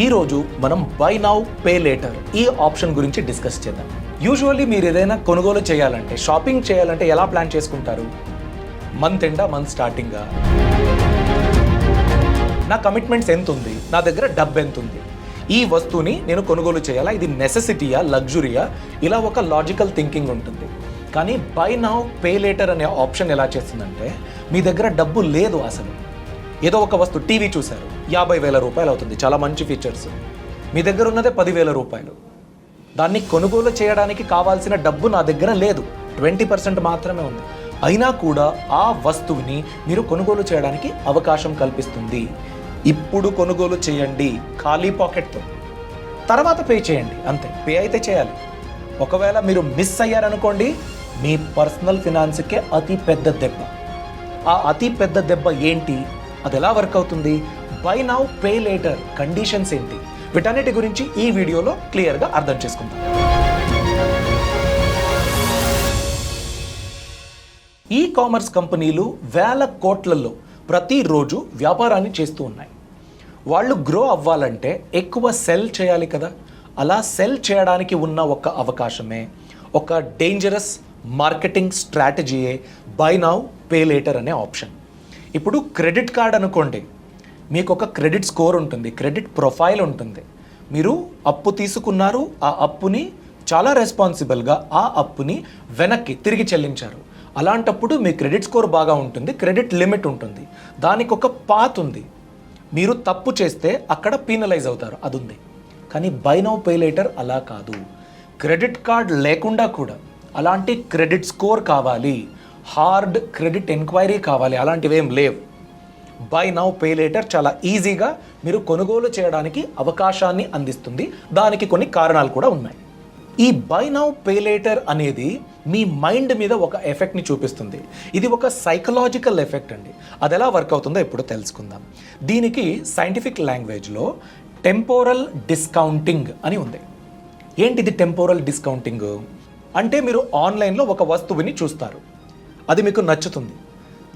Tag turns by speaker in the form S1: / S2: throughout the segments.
S1: ఈరోజు మనం by now pay later ఈ ఆప్షన్ గురించి డిస్కస్ చేద్దాం. యూజువల్లీ మీరు ఏదైనా కొనుగోలు చేయాలంటే, షాపింగ్ చేయాలంటే ఎలా ప్లాన్ చేసుకుంటారు? మంత్ ఎండా, మంత్ స్టార్టింగా, నా కమిట్మెంట్స్ ఎంత ఉంది, నా దగ్గర డబ్బు ఎంత ఉంది, ఈ వస్తువుని నేను కొనుగోలు చేయాలా, ఇది నెసెసిటీయా, లగ్జురీయా, ఇలా ఒక లాజికల్ థింకింగ్ ఉంటుంది. కానీ బై నౌ పే లేటర్ అనే ఆప్షన్ ఎలా చేస్తుందంటే, మీ దగ్గర డబ్బు లేదు, అసలు ఏదో ఒక వస్తువు, టీవీ చూశారు, 50,000 రూపాయలు అవుతుంది, చాలా మంచి ఫీచర్స్, మీ దగ్గర ఉన్నదే 10,000 రూపాయలు, దాన్ని కొనుగోలు చేయడానికి కావాల్సిన డబ్బు నా దగ్గర లేదు, 20% మాత్రమే ఉంది. అయినా కూడా ఆ వస్తువుని మీరు కొనుగోలు చేయడానికి అవకాశం కల్పిస్తుంది. ఇప్పుడు కొనుగోలు చేయండి ఖాళీ పాకెట్తో, తర్వాత పే చేయండి, అంతే. పే అయితే చేయాలి. ఒకవేళ మీరు మిస్ అయ్యారనుకోండి, మీ పర్సనల్ ఫినాన్స్కే అతి పెద్ద దెబ్బ. ఆ అతి పెద్ద దెబ్బ ఏంటి, అది ఎలా వర్క్ అవుతుంది, by now pay later conditions ఏంటి, వీటన్నిటి గురించి ఈ వీడియోలో క్లియర్గా అర్థం చేసుకుందాం. ఈ కామర్స్ కంపెనీలు వేల కోట్లలో ప్రతిరోజు వ్యాపారాన్ని చేస్తూ ఉన్నాయి. వాళ్ళు గ్రో అవ్వాలంటే ఎక్కువ సెల్ చేయాలి కదా. అలా సెల్ చేయడానికి ఉన్న ఒక అవకాశమే, ఒక డేంజరస్ మార్కెటింగ్ స్ట్రాటజీయే బై నౌ పే లేటర్ అనే ఆప్షన్. ఇప్పుడు క్రెడిట్ కార్డ్ అనుకోండి, మీకు ఒక క్రెడిట్ స్కోర్ ఉంటుంది, క్రెడిట్ ప్రొఫైల్ ఉంటుంది. మీరు అప్పు తీసుకున్నారు, ఆ అప్పుని చాలా రెస్పాన్సిబుల్గా ఆ అప్పుని వెనక్కి తిరిగి చెల్లించారు. అలాంటప్పుడు మీ క్రెడిట్ స్కోర్ బాగా ఉంటుంది, క్రెడిట్ లిమిట్ ఉంటుంది, దానికి ఒక పాత్ ఉంది. మీరు తప్పు చేస్తే అక్కడ పీనలైజ్ అవుతారు, అది ఉంది. కానీ బై నౌ పే లేటర్ అలా కాదు. క్రెడిట్ కార్డ్ లేకుండా కూడా అలాంటి క్రెడిట్ స్కోర్ కావాలి, హార్డ్ క్రెడిట్ ఎంక్వైరీ కావాలి, అలాంటివి ఏం లేవు. బై నౌ పే లేటర్ చాలా ఈజీగా మీరు కొనుగోలు చేయడానికి అవకాశాన్ని అందిస్తుంది. దానికి కొన్ని కారణాలు కూడా ఉన్నాయి. ఈ బై నౌ పే లేటర్ అనేది మీ మైండ్ మీద ఒక ఎఫెక్ట్ని చూపిస్తుంది. ఇది ఒక సైకలాజికల్ ఎఫెక్ట్ అండి. అది ఎలా వర్క్ అవుతుందో ఇప్పుడు తెలుసుకుందాం. దీనికి సైంటిఫిక్ లాంగ్వేజ్లో టెంపోరల్ డిస్కౌంటింగ్ అని ఉంది. ఏంటిది టెంపోరల్ డిస్కౌంటింగ్ అంటే, మీరు ఆన్లైన్లో ఒక వస్తువుని చూస్తారు, అది మీకు నచ్చుతుంది,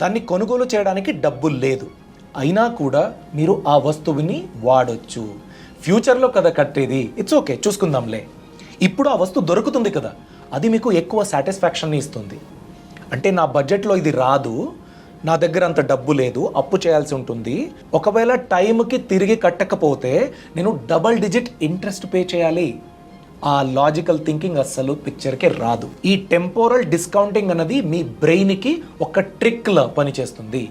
S1: దాన్ని కొనుగోలు చేయడానికి డబ్బులు లేదు, అయినా కూడా మీరు ఆ వస్తువుని వాడొచ్చు. ఫ్యూచర్లో కదా కట్టేది, ఇట్స్ ఓకే, చూసుకుందాంలే. ఇప్పుడు ఆ వస్తువు దొరుకుతుంది కదా, అది మీకు ఎక్కువ సాటిస్ఫాక్షన్ని ఇస్తుంది. అంటే నా బడ్జెట్లో ఇది రాదు, నా దగ్గర అంత డబ్బు లేదు, అప్పు చేయాల్సి ఉంటుంది, ఒకవేళ టైంకి తిరిగి కట్టకపోతే నేను డబల్ డిజిట్ ఇంట్రెస్ట్ పే చేయాలి. ఆ లాజికల్ థింకింగ్ అస్సలు పిక్చర్కే రాదు. ఈ టెంపోరల్ డిస్కౌంటింగ్ అన్నది మీ బ్రెయిన్కి ఒక ట్రిక్లా పనిచేస్తుంది.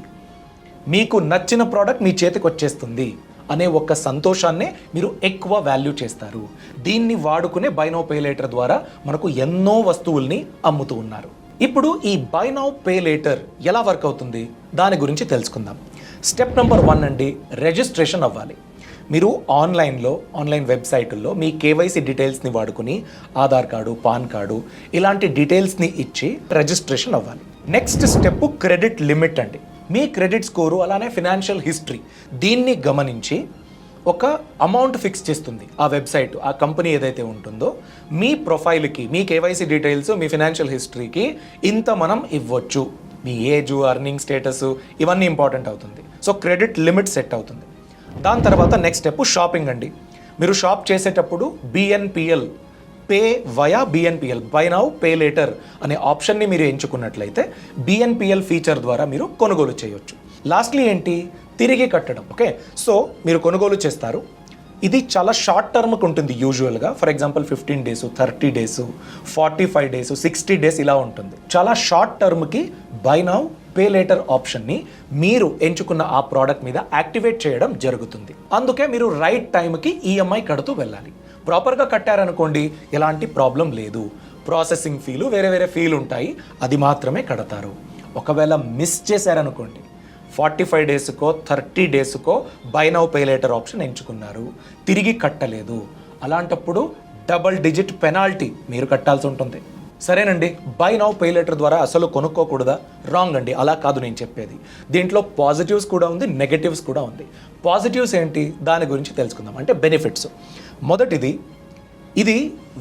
S1: మీకు నచ్చిన ప్రోడక్ట్ మీ చేతికి వచ్చేస్తుంది అనే ఒక సంతోషాన్నే మీరు ఎక్కువ వాల్యూ చేస్తారు. దీన్ని వాడుకునే బై నౌ పే లేటర్ ద్వారా మనకు ఎన్నో వస్తువుల్ని అమ్ముతూ ఉన్నారు. ఇప్పుడు ఈ బై నౌ పే లేటర్ ఎలా వర్క్ అవుతుంది దాని గురించి తెలుసుకుందాం. స్టెప్ నెంబర్ 1 అండి, రిజిస్ట్రేషన్ అవ్వాలి. మీరు ఆన్లైన్ వెబ్సైట్లో మీ కేవైసీ డీటెయిల్స్ని వాడుకుని ఆధార్ కార్డు, పాన్ కార్డు ఇలాంటి డీటెయిల్స్ని ఇచ్చి రిజిస్ట్రేషన్ అవ్వాలి. నెక్స్ట్ స్టెప్ క్రెడిట్ లిమిట్ అండి. మీ క్రెడిట్ స్కోరు అలానే ఫినాన్షియల్ హిస్టరీ దీన్ని గమనించి ఒక అమౌంట్ ఫిక్స్ చేస్తుంది ఆ వెబ్సైట్, ఆ కంపెనీ ఏదైతే ఉంటుందో. మీ ప్రొఫైల్కి, మీ కేవైసీ డీటెయిల్స్, మీ ఫినాన్షియల్ హిస్టరీకి ఇంత మనం ఇవ్వచ్చు. మీ ఏజ్, అర్నింగ్ స్టేటస్ ఇవన్నీ ఇంపార్టెంట్ అవుతుంది. సో క్రెడిట్ లిమిట్ సెట్ అవుతుంది. దాని తర్వాత నెక్స్ట్ స్టెప్ షాపింగ్ అండి. మీరు షాప్ చేసేటప్పుడు BNPL, pay via BNPL, by now pay later అనే ఆప్షన్ని మీరు ఎంచుకున్నట్లయితే బిఎన్పిఎల్ ఫీచర్ ద్వారా మీరు కొనుగోలు చేయొచ్చు. లాస్ట్లీ ఏంటి, తిరిగి కట్టడం. ఓకే, సో మీరు కొనుగోలు చేస్తారు, ఇది చాలా షార్ట్ టర్మ్కి ఉంటుంది యూజువల్గా. For example 15 days, 30 days, 45 days, 60 days ఇలా ఉంటుంది. చాలా షార్ట్ టర్మ్కి బై నౌ పే లేటర్ ఆప్షన్ని మీరు ఎంచుకున్న ఆ ప్రోడక్ట్ మీద యాక్టివేట్ చేయడం జరుగుతుంది. అందుకే మీరు రైట్ టైంకి ఈఎంఐ కడుతూ వెళ్ళాలి. ప్రాపర్గా కట్టారనుకోండి ఎలాంటి ప్రాబ్లం లేదు. ప్రాసెసింగ్ ఫీలు, వేరే ఫీలు ఉంటాయి, అది మాత్రమే కడతారు. ఒకవేళ మిస్ చేశారనుకోండి, 45 డేస్కో 30 డేస్కో buy now pay later option ఎంచుకున్నారు, తిరిగి కట్టలేదు, అలాంటప్పుడు డబల్ డిజిట్ పెనాల్టీ మీరు కట్టాల్సి ఉంటుంది. సరేనండి, బై నౌ పే లేటర్ ద్వారా అసలు కొనుక్కోకూడదా? రాంగ్ అండి, అలా కాదు నేను చెప్పేది. దీంట్లో పాజిటివ్స్ కూడా ఉంది, నెగటివ్స్ కూడా ఉంది. పాజిటివ్స్ ఏంటి దాని గురించి తెలుసుకుందాం. అంటే బెనిఫిట్స్. మొదటిది, ఇది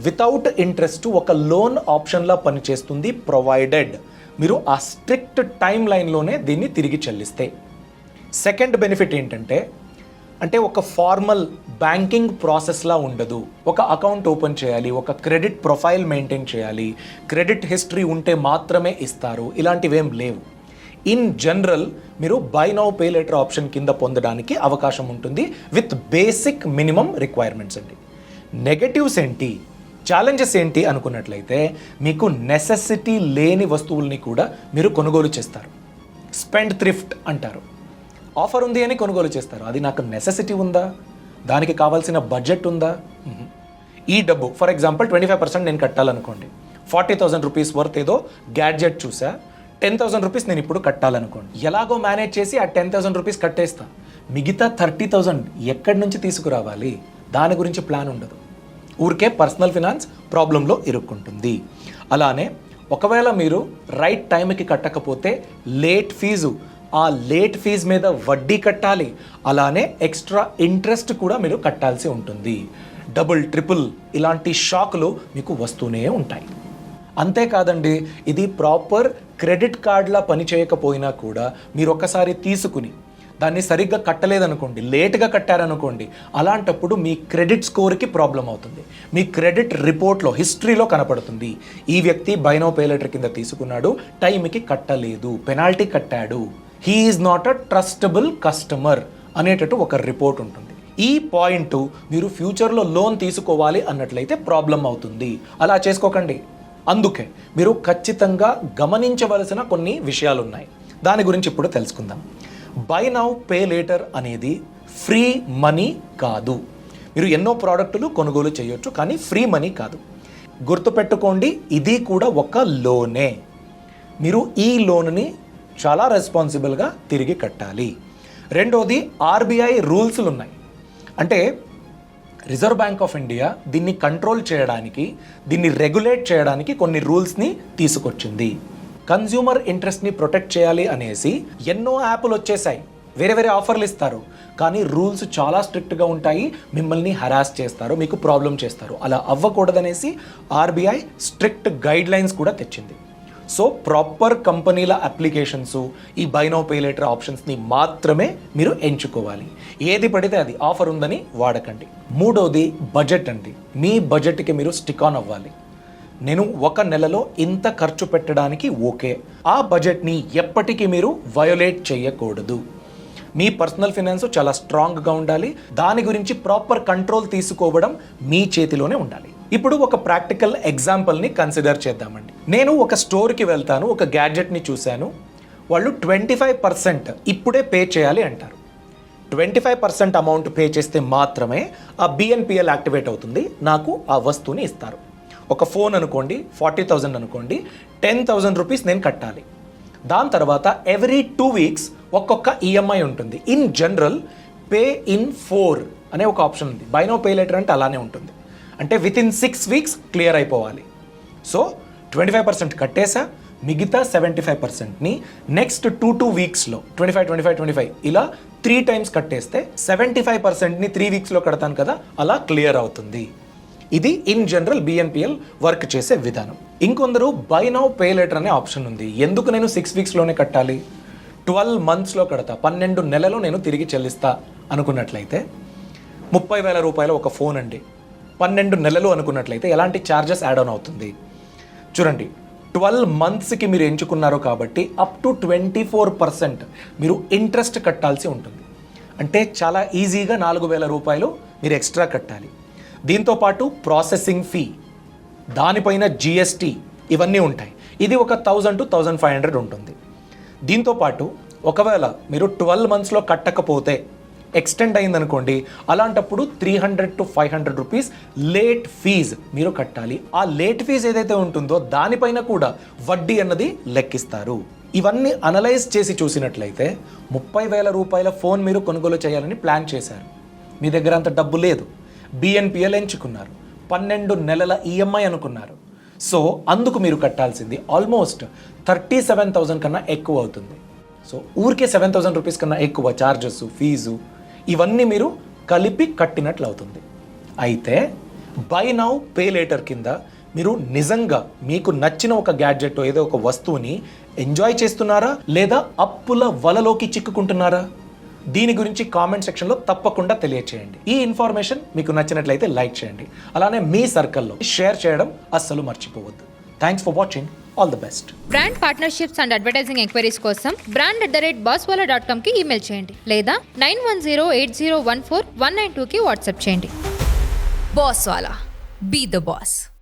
S1: వితౌట్ ఇంట్రెస్ట్ ఒక లోన్ ఆప్షన్లా పనిచేస్తుంది, ప్రొవైడెడ్ మీరు ఆ స్ట్రిక్ట్ టైం లైన్లోనే దీన్ని తిరిగి చెల్లిస్తే. సెకండ్ బెనిఫిట్ ఏంటంటే అంటే ఒక ఫార్మల్ బ్యాంకింగ్ ప్రాసెస్లా ఉండదు. ఒక అకౌంట్ ఓపెన్ చేయాలి, ఒక క్రెడిట్ ప్రొఫైల్ మెయింటైన్ చేయాలి, క్రెడిట్ హిస్టరీ ఉంటే మాత్రమే ఇస్తారు, ఇలాంటివేం లేవు. ఇన్ జనరల్ మీరు by now pay later option కింద పొందడానికి అవకాశం ఉంటుంది విత్ బేసిక్ మినిమం రిక్వైర్మెంట్స్ అండి. నెగటివ్స్ ఏంటి, ఛాలెంజెస్ ఏంటి అనుకున్నట్లయితే మీకు నెసెసిటీ లేని వస్తువుల్ని కూడా మీరు కొనుగోలు చేస్తారు. స్పెండ్ థ్రిఫ్ట్ అంటారు. ఆఫర్ ఉంది అని కొనుగోలు చేస్తారు. అది నాకు నెసెసిటీ ఉందా, దానికి కావాల్సిన బడ్జెట్ ఉందా? ఈ డబ్బు ఫర్ ఎగ్జాంపుల్ 25% నేను కట్టాలనుకోండి, 40,000 రూపీస్ వర్త్ ఏదో గ్యాడ్జెట్ చూసా, 10,000 రూపీస్ నేను ఇప్పుడు కట్టాలనుకోండి. ఎలాగో మేనేజ్ చేసి ఆ 10,000 రూపీస్ కట్టేస్తా. మిగతా 30,000 ఎక్కడి నుంచి తీసుకురావాలి, దాని గురించి ప్లాన్ ఉండదు. ఊరికే పర్సనల్ ఫినాన్స్ ప్రాబ్లంలో ఇరుక్కుంటుంది. అలానే ఒకవేళ మీరు రైట్ టైంకి కట్టకపోతే లేట్ ఫీజు, ఆ లేట్ ఫీజు మీద వడ్డీ కట్టాలి, అలానే ఎక్స్ట్రా ఇంట్రెస్ట్ కూడా మీరు కట్టాల్సి ఉంటుంది. డబుల్ ట్రిపుల్ ఇలాంటి షాకులు మీకు వస్తూనే ఉంటాయి. అంతేకాదండి, ఇది ప్రాపర్ క్రెడిట్ కార్డ్లా పని చేయకపోయినా కూడా మీరు ఒక్కసారి తీసుకుని దాన్ని సరిగ్గా కట్టలేదనుకోండి, లేట్గా కట్టారనుకోండి, అలాంటప్పుడు మీ క్రెడిట్ స్కోర్కి ప్రాబ్లం అవుతుంది. మీ క్రెడిట్ రిపోర్ట్లో హిస్టరీలో కనపడుతుంది, ఈ వ్యక్తి బై నౌ పే లేటర్ కింద తీసుకున్నాడు, టైంకి కట్టలేదు, పెనాల్టీ కట్టాడు, he is not a trustable customer అనేటట్టు ఒక రిపోర్ట్ ఉంటుంది. ఈ పాయింట్ మీరు ఫ్యూచర్లో లోన్ తీసుకోవాలి అన్నట్లయితే ప్రాబ్లం అవుతుంది. అలా చేసుకోకండి. అందుకే మీరు ఖచ్చితంగా గమనించవలసిన కొన్ని విషయాలు ఉన్నాయి. దాని గురించి ఇప్పుడు తెలుసుకుందాం. బై నౌ పే లేటర్ అనేది ఫ్రీ మనీ కాదు. మీరు ఎన్నో ప్రోడక్టులు కొనుగోలు చేయొచ్చు, కానీ ఫ్రీ మనీ కాదు. గుర్తుపెట్టుకోండి, ఇది కూడా ఒక లోనే. మీరు ఈ లోన్ని చాలా రెస్పాన్సిబుల్గా తిరిగి కట్టాలి. రెండోది, ఆర్బీఐ రూల్స్లు ఉన్నాయి. అంటే రిజర్వ్ బ్యాంక్ ఆఫ్ ఇండియా దీన్ని కంట్రోల్ చేయడానికి, దీన్ని రెగ్యులేట్ చేయడానికి కొన్ని రూల్స్ని తీసుకొచ్చింది. కన్జ్యూమర్ ఇంట్రెస్ట్ని ప్రొటెక్ట్ చేయాలి అనేసి ఎన్నో యాప్లు వచ్చేసాయి, వేరే వేరే ఆఫర్లు ఇస్తారు, కానీ రూల్స్ చాలా స్ట్రిక్ట్గా ఉంటాయి, మిమ్మల్ని హరాస్ చేస్తారు, మీకు ప్రాబ్లం చేస్తారు. అలా అవ్వకూడదనేసి ఆర్బీఐ స్ట్రిక్ట్ గైడ్ లైన్స్ కూడా తెచ్చింది. సో ప్రాపర్ కంపెనీల అప్లికేషన్స్, ఈ బై నౌ పే లేటర్ ఆప్షన్స్ని మాత్రమే మీరు ఎంచుకోవాలి. ఏది పడితే అది ఆఫర్ ఉందని వాడకండి. మూడోది బడ్జెట్ అండి. మీ బడ్జెట్కి మీరు స్టిక్ ఆన్ అవ్వాలి. నేను ఒక నెలలో ఇంత ఖర్చు పెట్టడానికి ఓకే, ఆ బడ్జెట్ని ఎప్పటికీ మీరు వయోలేట్ చేయకూడదు. మీ పర్సనల్ ఫినాన్స్ చాలా స్ట్రాంగ్గా ఉండాలి. దాని గురించి ప్రాపర్ కంట్రోల్ తీసుకోవడం మీ చేతిలోనే ఉండాలి. ఇప్పుడు ఒక ప్రాక్టికల్ ఎగ్జాంపుల్ని కన్సిడర్ చేద్దామండి. నేను ఒక స్టోర్కి వెళ్తాను, ఒక గ్యాడ్జెట్ని చూశాను, వాళ్ళు 25% ఇప్పుడే పే చేయాలి అంటారు. 25% అమౌంట్ పే చేస్తే మాత్రమే ఆ బిఎన్పిఎల్ యాక్టివేట్ అవుతుంది, నాకు ఆ వస్తువుని ఇస్తారు. ఒక ఫోన్ అనుకోండి, 40,000 అనుకోండి, 10,000 రూపీస్ నేను కట్టాలి. దాని తర్వాత ఎవ్రీ 2 వీక్స్ ఒక్కొక్క ఈఎంఐ ఉంటుంది. ఇన్ జనరల్ పే ఇన్ 4 అనే ఒక ఆప్షన్ ఉంది. బై నౌ పే లేటర్ అంటే అలానే ఉంటుంది. అంటే వితిన్ 6 వీక్స్ క్లియర్ అయిపోవాలి. సో 25% కట్టేసా, మిగతా 75%ని నెక్స్ట్ 2 వీక్స్లో 25 ఇలా 3 టైమ్స్ కట్టేస్తే 75%ని 3 వీక్స్లో కడతాను కదా, అలా క్లియర్ అవుతుంది. ఇది ఇన్ జనరల్ బిఎన్పిఎల్ వర్క్ చేసే విధానం. ఇంకొందరు బై నౌ పే లేటర్ అనే ఆప్షన్ ఉంది. ఎందుకు నేను 6 వీక్స్లోనే కట్టాలి, 12 మంత్స్లో కడతా, 12 నెలలో నేను తిరిగి చెల్లిస్తా అనుకున్నట్లయితే 30,000 రూపాయలు ఒక ఫోన్ అండి, 12 నెలలు అనుకున్నట్లయితే ఎలాంటి ఛార్జెస్ యాడ్ ఆన్ అవుతుంది చూడండి. 12 మంత్స్కి మీరు ఎంచుకున్నారు కాబట్టి అప్ టు 24% మీరు ఇంట్రెస్ట్ కట్టాల్సి ఉంటుంది. అంటే చాలా ఈజీగా 4,000 రూపాయలు మీరు ఎక్స్ట్రా కట్టాలి. దీంతోపాటు ప్రాసెసింగ్ ఫీ, దానిపైన జిఎస్టీ, ఇవన్నీ ఉంటాయి. ఇది ఒక 1,000 to 1,500 ఉంటుంది. దీంతోపాటు ఒకవేళ మీరు 12 మంత్స్లో కట్టకపోతే ఎక్స్టెండ్ అయిందనుకోండి, అలాంటప్పుడు 300 to 500 రూపీస్ లేట్ ఫీజ్ మీరు కట్టాలి. ఆ లేట్ ఫీజ్ ఏదైతే ఉంటుందో దానిపైన కూడా వడ్డీ అన్నది లెక్కిస్తారు. ఇవన్నీ అనలైజ్ చేసి చూసినట్లయితే 30,000 రూపాయల ఫోన్ మీరు కొనుగోలు చేయాలని ప్లాన్ చేశారు, మీ దగ్గర అంత డబ్బు లేదు, బిఎన్పిఎల్ ఎంచుకున్నారు, 12 నెలల ఈఎంఐ అనుకున్నారు. సో అందుకు మీరు కట్టాల్సింది ఆల్మోస్ట్ 37,000 కన్నా ఎక్కువ అవుతుంది. సో ఊరికే 7,000 రూపీస్ కన్నా ఎక్కువ ఛార్జెస్, ఫీజు, ఇవన్నీ మీరు కలిపి కట్టినట్లు అవుతుంది. అయితే బై నౌ పే లేటర్ కింద మీరు నిజంగా మీకు నచ్చిన ఒక గ్యాడ్జెట్, ఏదో ఒక వస్తువుని ఎంజాయ్ చేస్తున్నారా, లేదా అప్పుల వలలోకి చిక్కుకుంటున్నారా? దీని గురించి కామెంట్ సెక్షన్లో తప్పకుండా తెలియచేయండి. ఈ ఇన్ఫర్మేషన్ మీకు నచ్చినట్లయితే లైక్ చేయండి, అలానే మీ సర్కిల్లో షేర్ చేయడం అస్సలు మర్చిపోవద్దు. Thanks for watching. All the best.
S2: Brand partnerships and advertising enquiries కోసం brand@bosswala.com కి ఈమెయిల్ చేయండి లేదా 9108014192కి వాట్సాప్ చేయండి.
S3: Bosswala. Be the boss.